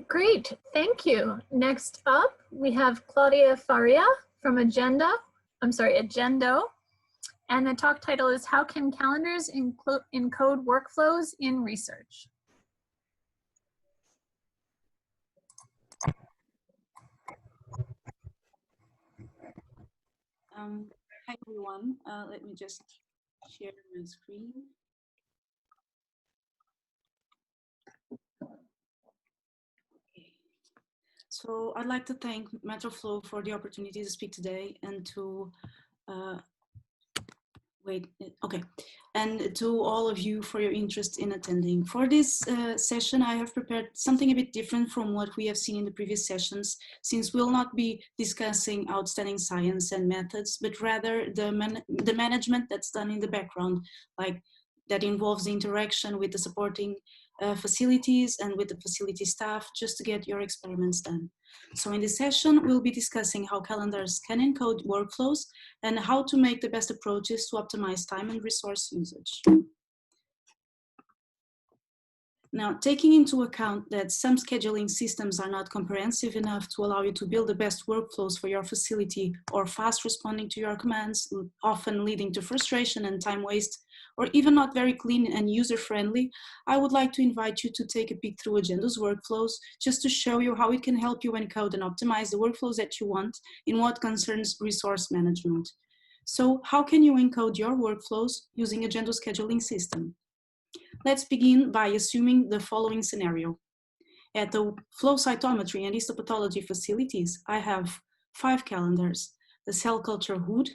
Great, thank you. Next up, we have Cláudia Faria from Agendo, and the talk title is How Can Calendars Encode Workflows in Research? Hi everyone, let me just share my screen. Okay. So I'd like to thank Metroflow for the opportunity to speak today and to and to all of you for your interest in attending. For this session, I have prepared something a bit different from what we have seen in the previous sessions, since we'll not be discussing outstanding science and methods, but rather the management that's done in the background, like that involves the interaction with the supporting facilities and with the facility staff, just to get your experiments done. So in this session, we'll be discussing how calendars can encode workflows and how to make the best approaches to optimize time and resource usage. Now, taking into account that some scheduling systems are not comprehensive enough to allow you to build the best workflows for your facility or fast responding to your commands, often leading to frustration and time waste, or even not very clean and user-friendly, I would like to invite you to take a peek through Agendo's workflows just to show you how it can help you encode and optimize the workflows that you want in what concerns resource management. So how can you encode your workflows using Agendo scheduling system? Let's begin by assuming the following scenario. At the flow cytometry and histopathology facilities, I have 5 calendars: the cell culture hood,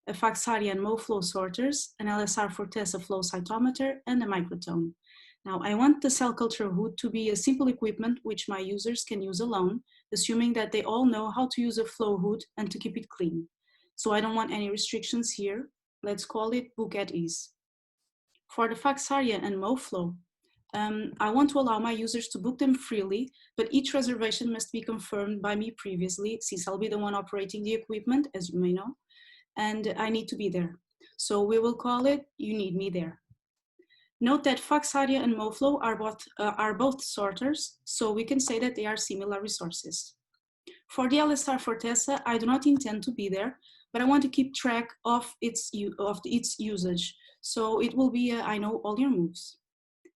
a Faxaria and MoFlow sorters, an LSR Fortessa flow cytometer, and a microtome. Now, I want the cell culture hood to be a simple equipment which my users can use alone, assuming that they all know how to use a flow hood and to keep it clean. So I don't want any restrictions here. Let's call it book at ease. For the Faxaria and MoFlow, I want to allow my users to book them freely, but each reservation must be confirmed by me previously, since I'll be the one operating the equipment, as you may know, and I need to be there. So we will call it You Need Me There. Note that Faxaria and MoFlow are both sorters, so we can say that they are similar resources. For the LSR Fortessa, I do not intend to be there, but I want to keep track of its usage. So it will be I know all your moves.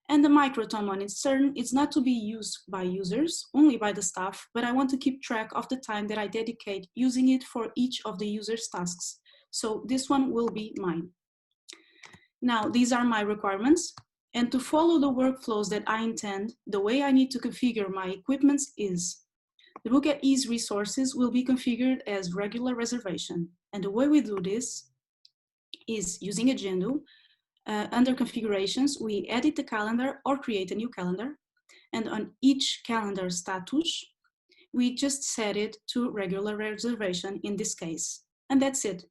And the microtome on its turn is not to be used by users, only by the staff, but I want to keep track of the time that I dedicate using it for each of the user's tasks. So this one will be mine. Now, these are my requirements. And to follow the workflows that I intend, the way I need to configure my equipments is the book at ease resources will be configured as regular reservation. And the way we do this is using Agendo. Under configurations, we edit the calendar or create a new calendar. And on each calendar status, we just set it to regular reservation in this case. And that's it.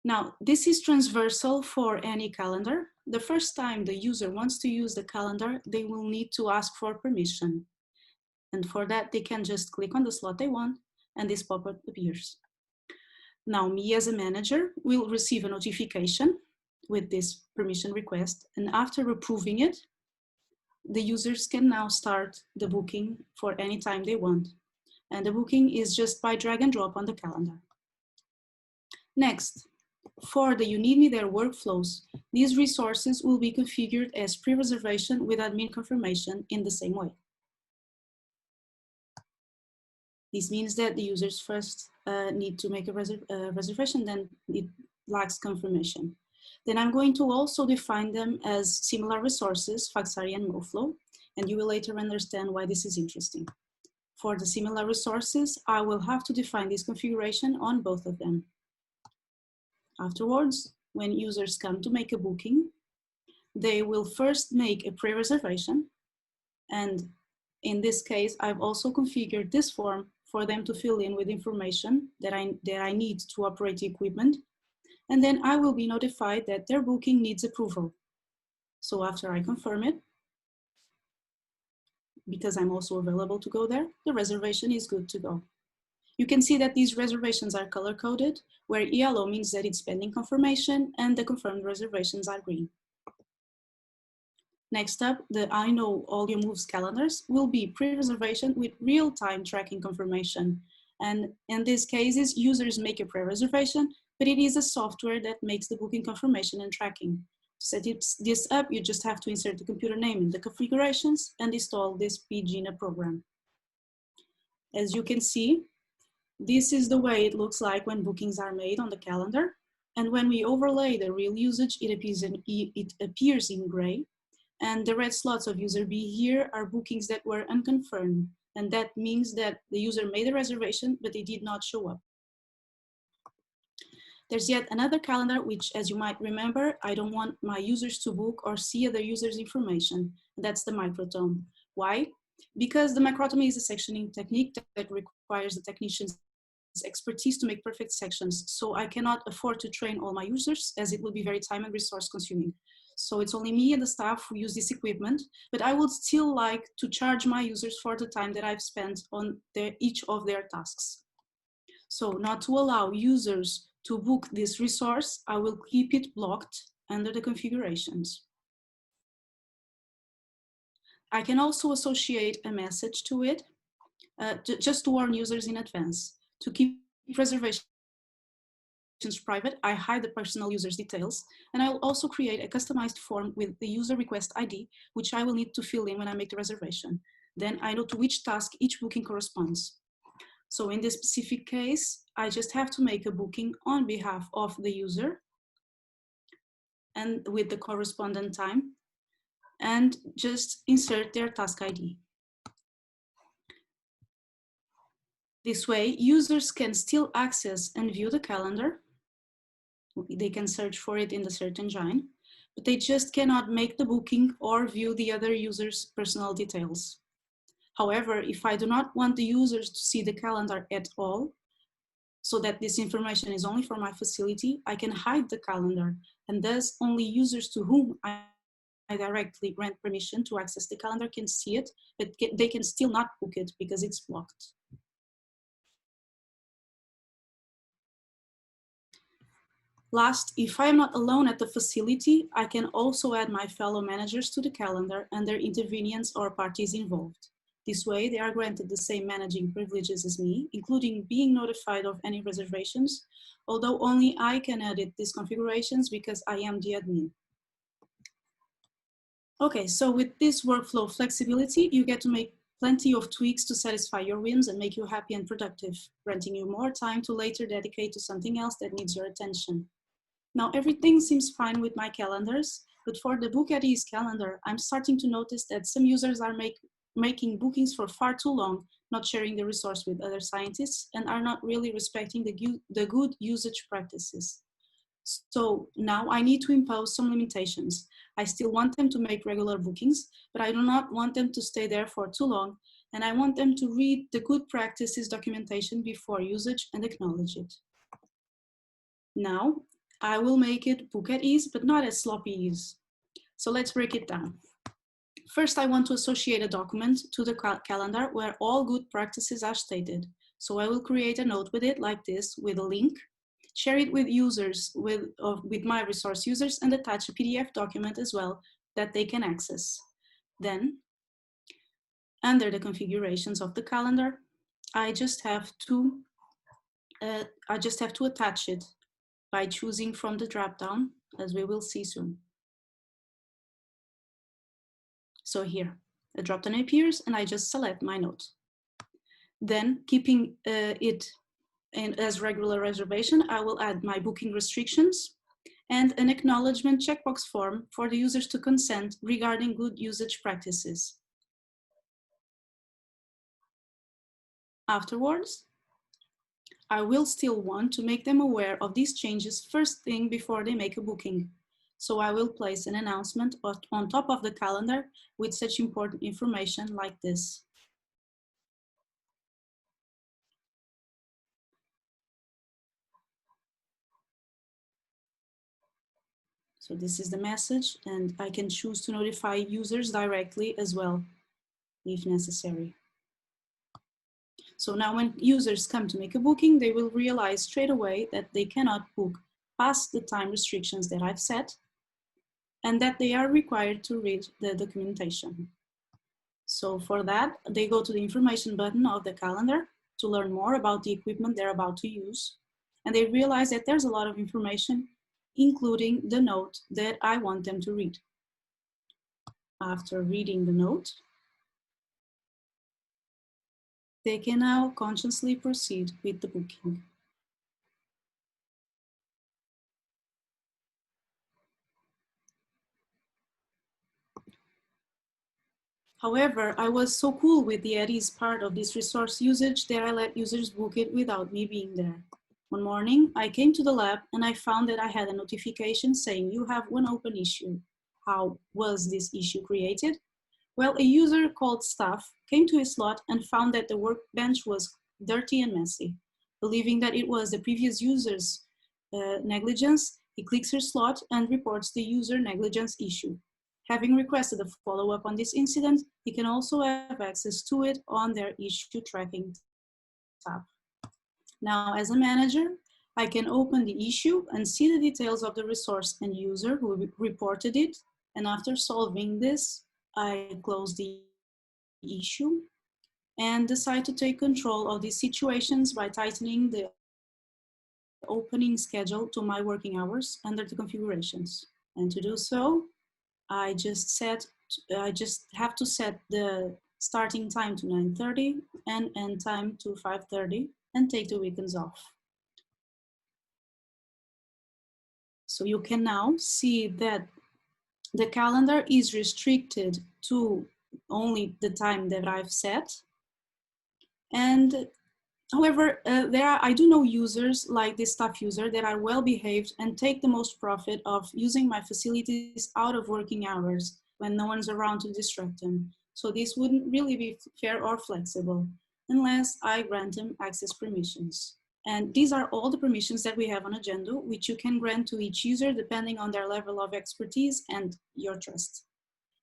Now, this is transversal for any calendar. The first time the user wants to use the calendar, they will need to ask for permission. And for that, they can just click on the slot they want, and this pop-up appears. Now, me as a manager will receive a notification with this permission request, and after approving it, the users can now start the booking for any time they want. And the booking is just by drag and drop on the calendar. Next, for the You Need Me There workflows, these resources will be configured as pre-reservation with admin confirmation in the same way. This means that the users first need to make a reservation, then it lacks confirmation. Then I'm going to also define them as similar resources, Faxaria and MoFlow, and you will later understand why this is interesting. For the similar resources, I will have to define this configuration on both of them. Afterwards, when users come to make a booking, they will first make a pre-reservation, and in this case, I've also configured this form for them to fill in with information that I need to operate the equipment. And then I will be notified that their booking needs approval. So after I confirm it, because I'm also available to go there, the reservation is good to go. You can see that these reservations are color-coded, where yellow means that it's pending confirmation and the confirmed reservations are green. Next up, the I know all your moves calendars will be pre-reservation with real-time tracking confirmation. And in these cases, users make a pre-reservation, but it is a software that makes the booking confirmation and tracking. To set this up, you just have to insert the computer name in the configurations and install this pgina program. As you can see, this is the way it looks like when bookings are made on the calendar. And when we overlay the real usage, it appears in gray. And the red slots of user B here are bookings that were unconfirmed. And that means that the user made a reservation, but they did not show up. There's yet another calendar, which, as you might remember, I don't want my users to book or see other users' information. That's the microtome. Why? Because the microtomy is a sectioning technique that requires the technician's expertise to make perfect sections. So I cannot afford to train all my users, as it will be very time and resource consuming. So it's only me and the staff who use this equipment, but I would still like to charge my users for the time that I've spent on each of their tasks. So not to allow users to book this resource, I will keep it blocked under the configurations. I can also associate a message to it, just to warn users in advance. To keep reservations private, I hide the personal user's details, and I'll also create a customized form with the user request ID, which I will need to fill in when I make the reservation. Then I know to which task each booking corresponds. So in this specific case, I just have to make a booking on behalf of the user and with the correspondent time, and just insert their task ID. This way, users can still access and view the calendar. They can search for it in the search engine, but they just cannot make the booking or view the other user's personal details. However, if I do not want the users to see the calendar at all, so that this information is only for my facility, I can hide the calendar, and thus only users to whom I directly grant permission to access the calendar can see it, but they can still not book it because it's blocked. Last, if I'm not alone at the facility, I can also add my fellow managers to the calendar and their intervenients or parties involved. This way, they are granted the same managing privileges as me, including being notified of any reservations, although only I can edit these configurations because I am the admin. Okay, so with this workflow flexibility, you get to make plenty of tweaks to satisfy your whims and make you happy and productive, granting you more time to later dedicate to something else that needs your attention. Now, everything seems fine with my calendars, but for the Book at Ease calendar, I'm starting to notice that some users are making bookings for far too long, not sharing the resource with other scientists, and are not really respecting the good usage practices. So now I need to impose some limitations. I still want them to make regular bookings, but I do not want them to stay there for too long, and I want them to read the good practices documentation before usage and acknowledge it. Now, I will make it Book at Ease, but not as sloppy ease. So let's break it down. First, I want to associate a document to the calendar where all good practices are stated. So I will create a note with it like this, with a link, share it with users, with my resource users, and attach a PDF document as well that they can access. Then, under the configurations of the calendar, I just have to attach it by choosing from the dropdown, as we will see soon. So here, a dropdown appears and I just select my note. Then, keeping it as regular reservation, I will add my booking restrictions and an acknowledgement checkbox form for the users to consent regarding good usage practices. Afterwards, I will still want to make them aware of these changes first thing before they make a booking. So I will place an announcement on top of the calendar with such important information like this. So this is the message, and I can choose to notify users directly as well, if necessary. So now when users come to make a booking, they will realize straight away that they cannot book past the time restrictions that I've set. and that they are required to read the documentation. So for that, they go to the information button of the calendar to learn more about the equipment they're about to use. And they realize that there's a lot of information, including the note that I want them to read. After reading the note, they can now consciously proceed with the booking. However, I was so cool with the at-ease part of this resource usage that I let users book it without me being there. One morning, I came to the lab and I found that I had a notification saying you have one open issue. How was this issue created? Well, a user called staff came to a slot and found that the workbench was dirty and messy. Believing that it was the previous user's negligence, he clicks her slot and reports the user negligence issue. Having requested a follow-up on this incident, he can also have access to it on their issue tracking tab. Now, as a manager, I can open the issue and see the details of the resource and user who reported it. And after solving this, I close the issue and decide to take control of these situations by tightening the opening schedule to my working hours under the configurations. And to do so, I just have to set the starting time to 9:30 and end time to 5:30 and take the weekends off. So you can now see that the calendar is restricted to only the time that I've set. And however, I do know users like this staff user that are well behaved and take the most profit of using my facilities out of working hours when no one's around to distract them. So this wouldn't really be fair or flexible unless I grant them access permissions. And these are all the permissions that we have on Agendo, which you can grant to each user depending on their level of expertise and your trust.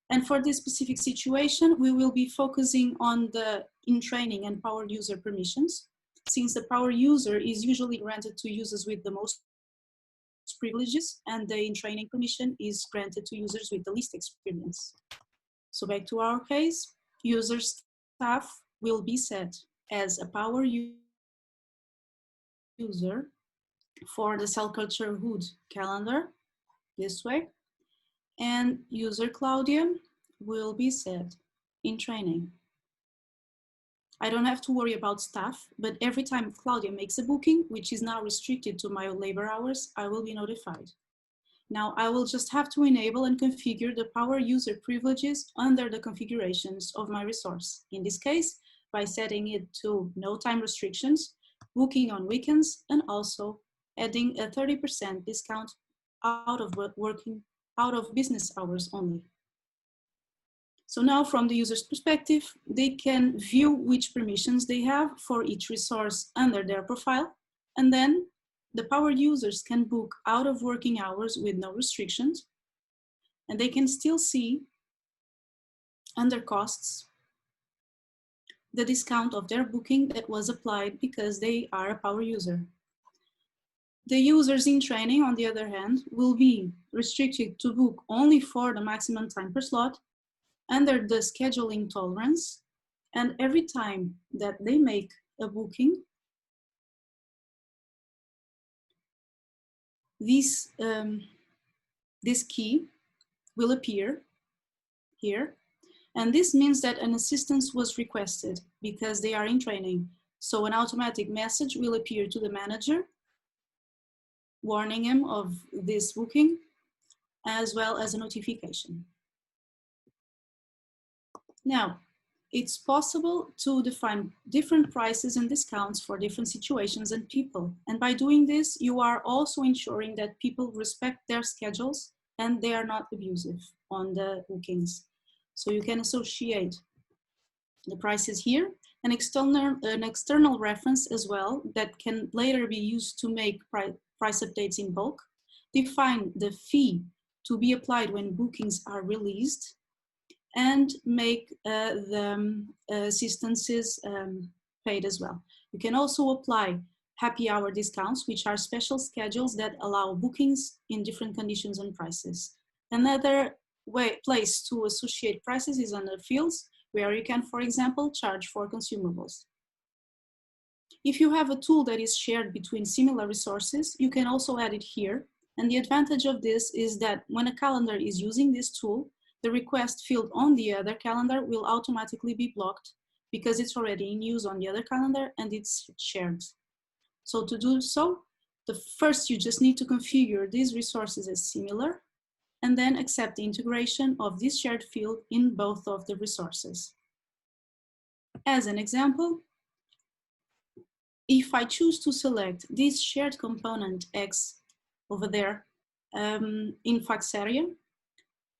And for this specific situation, we will be focusing on the in-training and power user permissions, since the power user is usually granted to users with the most privileges, and the in-training permission is granted to users with the least experience. So back to our case, user staff will be set as a power user for the cell culture hood calendar, this way, and user Cláudia will be set in training. I don't have to worry about staff, but every time Cláudia makes a booking, which is now restricted to my labor hours, I will be notified. Now I will just have to enable and configure the power user privileges under the configurations of my resource. In this case, by setting it to no time restrictions, booking on weekends, and also adding a 30% discount out of business hours only. So now from the user's perspective, they can view which permissions they have for each resource under their profile. And then the power users can book out of working hours with no restrictions. And they can still see under costs the discount of their booking that was applied because they are a power user. The users in training, on the other hand, will be restricted to book only for the maximum time per slot under the scheduling tolerance, and every time that they make a booking, this key will appear here, and this means that an assistance was requested because they are in training. So an automatic message will appear to the manager, warning him of this booking, as well as a notification. Now, it's possible to define different prices and discounts for different situations and people. And by doing this, you are also ensuring that people respect their schedules and they are not abusive on the bookings. So you can associate the prices here, an external reference as well that can later be used to make price updates in bulk, define the fee to be applied when bookings are released, and make the assistances paid as well. You can also apply happy hour discounts, which are special schedules that allow bookings in different conditions and prices. Another place to associate prices is under fields, where you can, for example, charge for consumables. If you have a tool that is shared between similar resources, you can also add it here. And the advantage of this is that when a calendar is using this tool, the request field on the other calendar will automatically be blocked because it's already in use on the other calendar and it's shared. So to do so, first you just need to configure these resources as similar and then accept the integration of this shared field in both of the resources. As an example, if I choose to select this shared component X over there in fax area,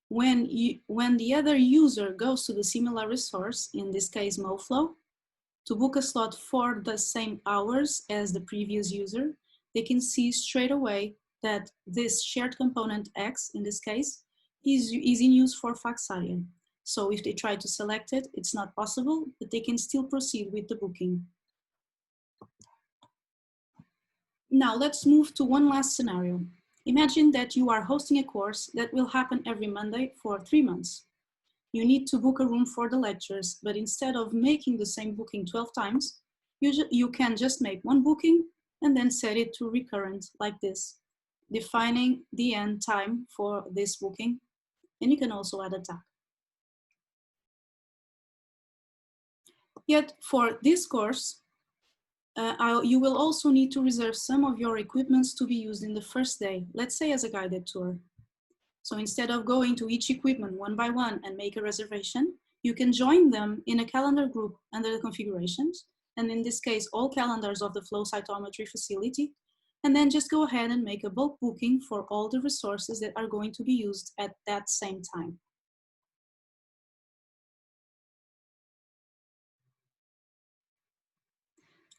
when the other user goes to the similar resource, in this case MoFlow, to book a slot for the same hours as the previous user, they can see straight away that this shared component X, in this case, is in use for fax area. So if they try to select it, it's not possible, but they can still proceed with the booking. Now let's move to one last scenario. Imagine that you are hosting a course that will happen every Monday for 3 months. You need to book a room for the lectures, but instead of making the same booking 12 times, you can just make one booking and then set it to recurrent like this, defining the end time for this booking. And you can also add a tag. Yet for this course, you will also need to reserve some of your equipments to be used in the first day, let's say as a guided tour. So instead of going to each equipment one by one and make a reservation, you can join them in a calendar group under the configurations, and in this case, all calendars of the flow cytometry facility, and then just go ahead and make a bulk booking for all the resources that are going to be used at that same time.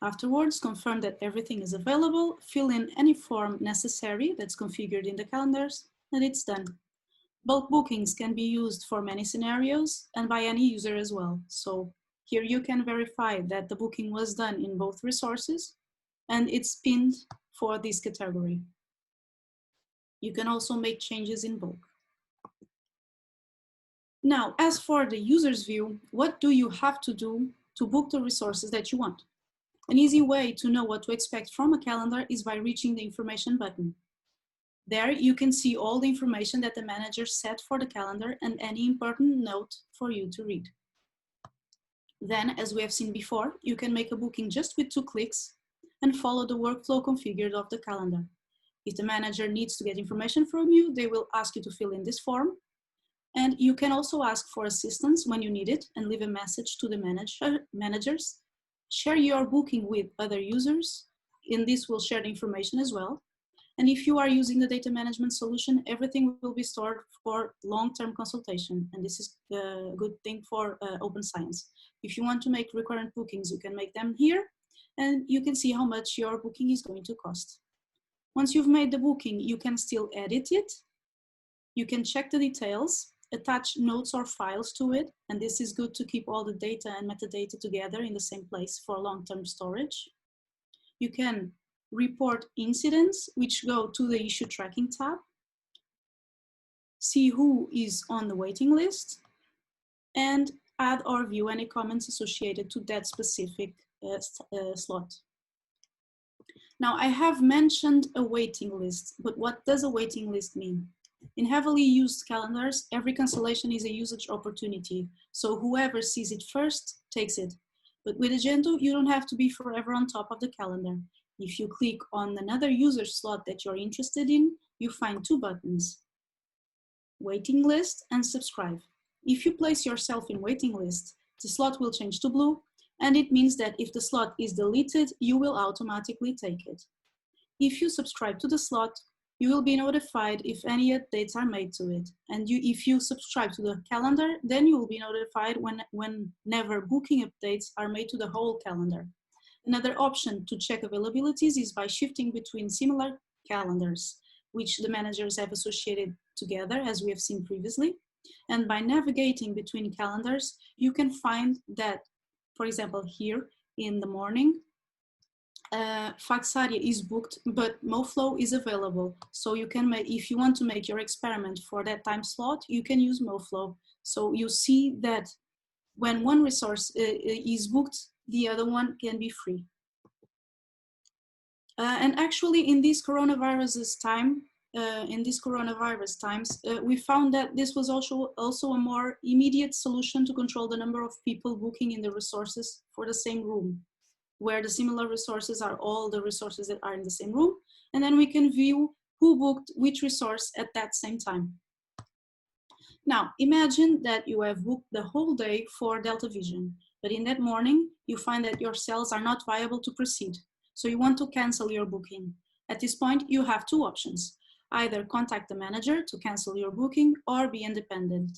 Afterwards, confirm that everything is available, fill in any form necessary that's configured in the calendars, and it's done. Bulk bookings can be used for many scenarios and by any user as well. So here you can verify that the booking was done in both resources and it's pinned for this category. You can also make changes in bulk. Now, as for the user's view, what do you have to do to book the resources that you want? An easy way to know what to expect from a calendar is by reaching the information button. There you can see all the information that the manager set for the calendar and any important note for you to read. Then, as we have seen before, you can make a booking just with 2 clicks and follow the workflow configured of the calendar. If the manager needs to get information from you, they will ask you to fill in this form. And you can also ask for assistance when you need it and leave a message to the managers. Share your booking with other users, and this will share the information as well. And if you are using the data management solution, everything will be stored for long-term consultation. And this is a good thing for open science. If you want to make recurrent bookings, you can make them here, and you can see how much your booking is going to cost. Once you've made the booking, you can still edit it. You can check the details, attach notes or files to it, and this is good to keep all the data and metadata together in the same place for long-term storage. You can report incidents, which go to the issue tracking tab, see who is on the waiting list, and add or view any comments associated to that specific slot. Now, I have mentioned a waiting list, but what does a waiting list mean? In heavily used calendars, every cancellation is a usage opportunity, so whoever sees it first takes it. But with Agendo, you don't have to be forever on top of the calendar. If you click on another user slot that you're interested in, you find 2 buttons, waiting list and subscribe. If you place yourself in waiting list, the slot will change to blue, and it means that if the slot is deleted, you will automatically take it. If you subscribe to the slot, you will be notified if any updates are made to it. And if you subscribe to the calendar, then you will be notified whenever booking updates are made to the whole calendar. Another option to check availabilities is by shifting between similar calendars, which the managers have associated together, as we have seen previously. And by navigating between calendars, you can find that, for example, here in the morning, Faxaria is booked, but MoFlow is available. So you can make, if you want to make your experiment for that time slot, you can use MoFlow. So you see that when one resource is booked, the other one can be free. And actually, in this coronavirus times, we found that this was also a more immediate solution to control the number of people booking in the resources for the same room, where the similar resources are all the resources that are in the same room. And then we can view who booked which resource at that same time. Now, imagine that you have booked the whole day for Delta Vision, but in that morning, you find that your cells are not viable to proceed. So you want to cancel your booking. At this point, you have two options. Either contact the manager to cancel your booking or be independent.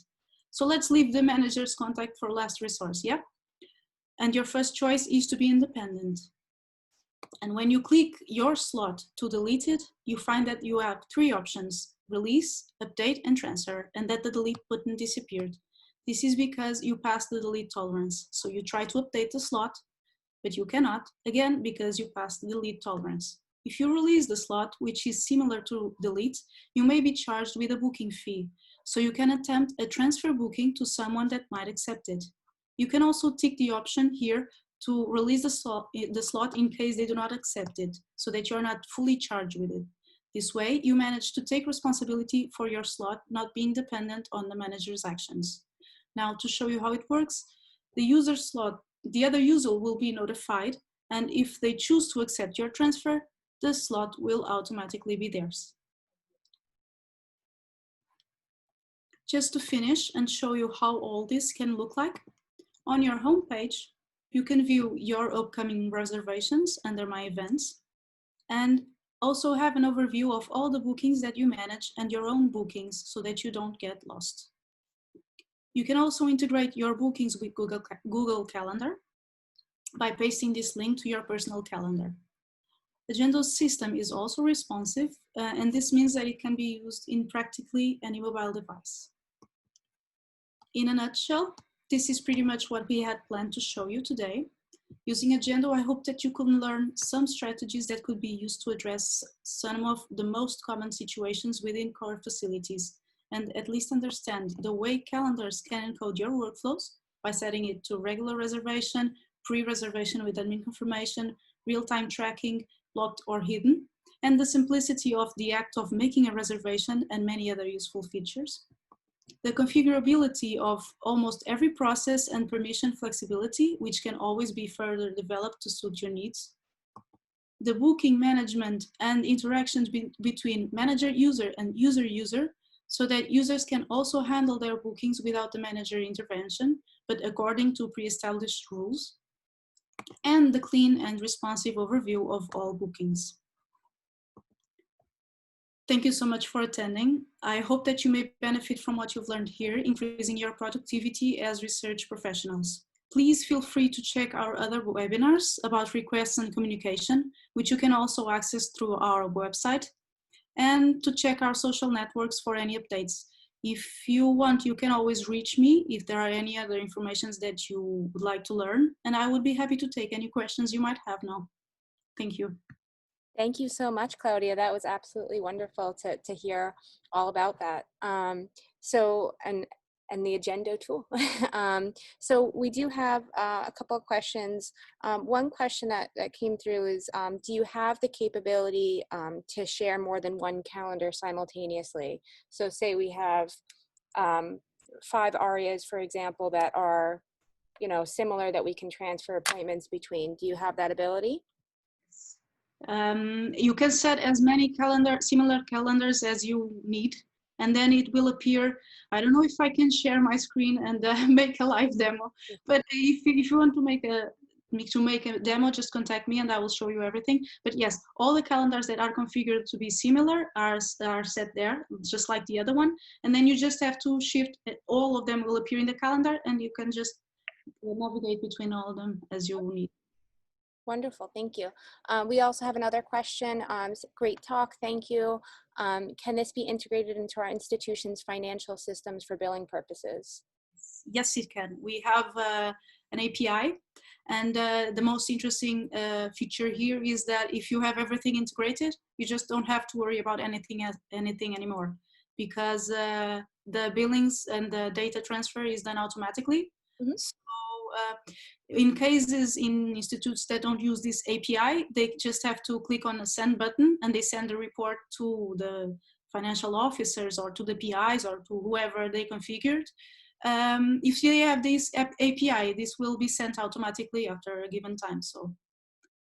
So let's leave the manager's contact for last resource, yeah? And your first choice is to be independent. And when you click your slot to delete it, you find that you have three options: release, update, and transfer, and that the delete button disappeared. This is because you passed the delete tolerance. So you try to update the slot, but you cannot, again, because you passed the delete tolerance. If you release the slot, which is similar to delete, you may be charged with a booking fee. So you can attempt a transfer booking to someone that might accept it. You can also tick the option here to release the slot in case they do not accept it, so that you're not fully charged with it. This way, you manage to take responsibility for your slot, not being dependent on the manager's actions. Now, to show you how it works, the other user will be notified, and if they choose to accept your transfer, the slot will automatically be theirs. Just to finish and show you how all this can look like, on your homepage, you can view your upcoming reservations under My Events, and also have an overview of all the bookings that you manage and your own bookings so that you don't get lost. You can also integrate your bookings with Google Calendar by pasting this link to your personal calendar. Agendo's system is also responsive, and this means that it can be used in practically any mobile device. In a nutshell, this is pretty much what we had planned to show you today. Using Agendo, I hope that you can learn some strategies that could be used to address some of the most common situations within core facilities, and at least understand the way calendars can encode your workflows by setting it to regular reservation, pre-reservation with admin confirmation, real-time tracking, blocked or hidden, and the simplicity of the act of making a reservation and many other useful features. The configurability of almost every process and permission flexibility, which can always be further developed to suit your needs. The booking management and interactions between manager-user and user-user, so that users can also handle their bookings without the manager intervention, but according to pre-established rules. And the clean and responsive overview of all bookings. Thank you so much for attending. I hope that you may benefit from what you've learned here, increasing your productivity as research professionals. Please feel free to check our other webinars about requests and communication, which you can also access through our website, and to check our social networks for any updates. If you want, you can always reach me if there are any other informations that you would like to learn, and I would be happy to take any questions you might have now. Thank you. Thank you so much, Claudia. That was absolutely wonderful to hear all about that. And the Agendo tool. So we do have a couple of questions. One question that came through is, do you have the capability to share more than one calendar simultaneously? So say we have 5 ARIAs, for example, that are, similar, that we can transfer appointments between. Do you have that ability? You can set as many similar calendars as you need, and then it will appear. I don't know if I can share my screen and make a live demo, but if you want to make a demo, just contact me and I will show you everything. But yes, all the calendars that are configured to be similar are set there, just like the other one. And then you just have to shift, all of them will appear in the calendar, and you can just navigate between all of them as you need. Wonderful, thank you. We also have another question. Great talk, thank you. Can this be integrated into our institution's financial systems for billing purposes? Yes, it can. We have an API, And the most interesting feature here is that if you have everything integrated, you just don't have to worry about anything anymore, because the billings and the data transfer is done automatically. Mhm. So in cases in institutes that don't use this API, they just have to click on the send button and they send a report to the financial officers or to the PIs or to whoever they configured. If they have this API, this will be sent automatically after a given time. So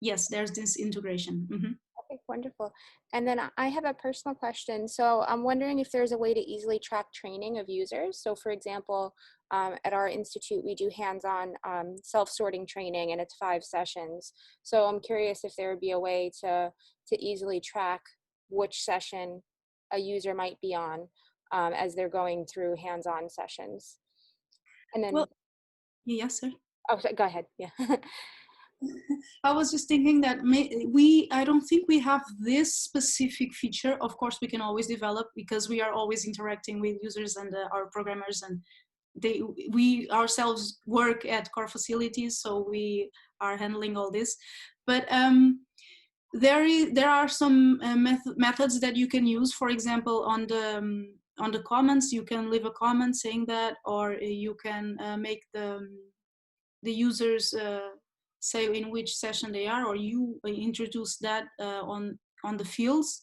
yes, there's this integration. Mm-hmm. Okay, wonderful. And then I have a personal question. So I'm wondering if there's a way to easily track training of users. So for example, at our institute, we do hands-on self-sorting training, and it's 5 sessions. So I'm curious if there would be a way to easily track which session a user might be on as they're going through hands-on sessions. And then, Well, yes, sir. oh, go ahead. Yeah. I was just thinking that I don't think we have this specific feature. Of course, we can always develop, because we are always interacting with users and our programmers, and we ourselves work at core facilities, so we are handling all this. But there are some methods that you can use. For example, on the comments, you can leave a comment saying that, or you can make the users say in which session they are, or you introduce that on the fields.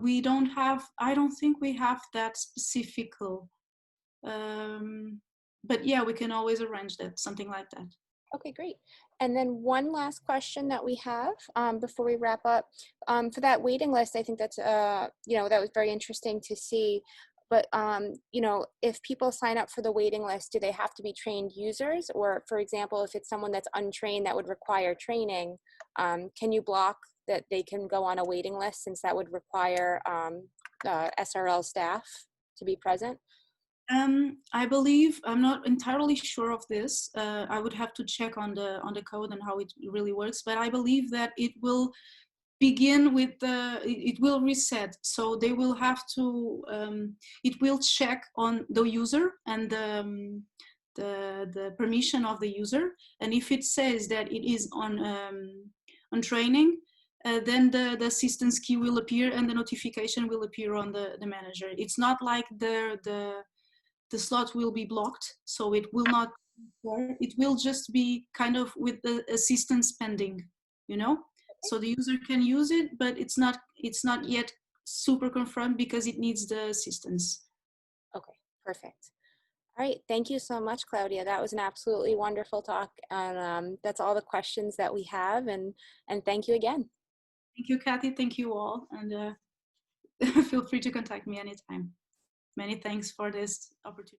We don't have, I don't think we have that specific, but yeah, we can always arrange that, something like that. Okay, great. And then one last question that we have before we wrap up. For that waiting list, I think that's, you know, that was very interesting to see. But, you know, if people sign up for the waiting list, do they have to be trained users? Or, for example, if it's someone that's untrained that would require training, can you block that they can go on a waiting list, since that would require SRL staff to be present? I believe, I'm not entirely sure of this. I would have to check on the code and how it really works, but I believe that it will begin with it will reset. So they will have to, it will check on the user and the permission of the user. And if it says that it is on training, then the assistance key will appear and the notification will appear on the manager. It's not like the slot will be blocked, so it will not work. It will just be kind of with the assistance pending, you know? So the user can use it, but it's not yet super confirmed because it needs the assistance. Okay, perfect. All right, thank you so much, Claudia. That was an absolutely wonderful talk, and that's all the questions that we have, and thank you again. Thank you, Kathy. Thank you all, and feel free to contact me anytime. Many thanks for this opportunity.